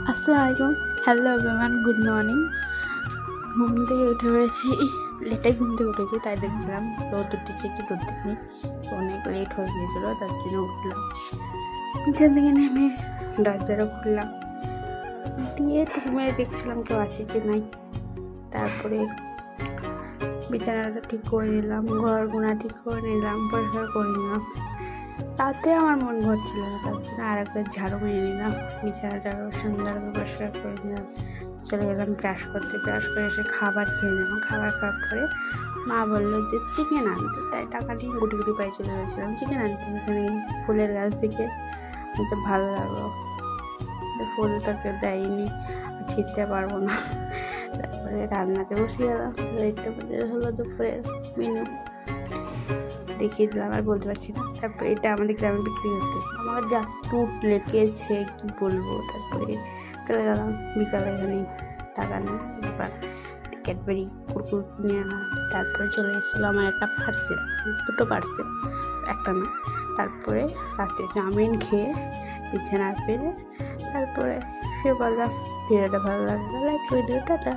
আসসালামু আলাইকুম, hello everyone, good morning. ঘুম থেকে উঠে পড়েছি, লেটে ঘুম থেকে উঠেছি, তাই দেখছিলাম রোদ উঠেছে কি রোদ দেখনি, অনেক লেট হয়ে গিয়েছিলো, তার জন্য উঠলাম। নিচের দিকে নেমে দরজাটা খুললাম, দিয়ে রুমে দেখছিলাম কেউ আছে কি নাই। তারপরে বিছানাটা ঠিক করে নিলাম, ঘর গোনা ঠিক করে নিলাম, পরিষ্কার করে নিলাম। তাতে আমার মন ভরছিল না, তার জন্য আর একবার ঝাড়ু মেরে নিলাম, বিছানাটা সুন্দরভাবে পরিষ্কার করে নিলাম। চলে গেলাম ব্রাশ করতে, ব্রাশ করে এসে খাবার খেয়ে নিলাম। খাবার খাওয়ার পরে মা বললো যে চিকেন আনতে, তাই টাকা দিয়ে গুটি গুটি পায়ে চলে গেছিলাম চিকেন আনতে। এখানে ফুলের গাছ থেকে হচ্ছে ভালো লাগলো, ফুল তাকে দেয়নি, ছিঁড়তে পারবো না। তারপরে রান্নাতে বসে গেলাম, একটা হলো দুপুরের মেনু দেখিয়ে দিলাম, আর বলতে পারছি না। তারপরে এটা আমাদের গ্রামে বিক্রি করতেছে, আমার যা টুট লেগেছে কি বলবো। তারপরে চলে গেলাম বিকালে, এখানে টাকা নেই, এবার ক্যাডবেরি কুরকুর কিনে আনা। তারপরে চলে এসেছিলো আমার একটা পার্সেল, দুটো পার্সেল, একটা না। তারপরে রাতে চাউমিন খেয়ে বিছানা পেরে তারপরে সে বললাম ভিডিওটা ভালো লাগলে লাইক করে দিও, টাটা।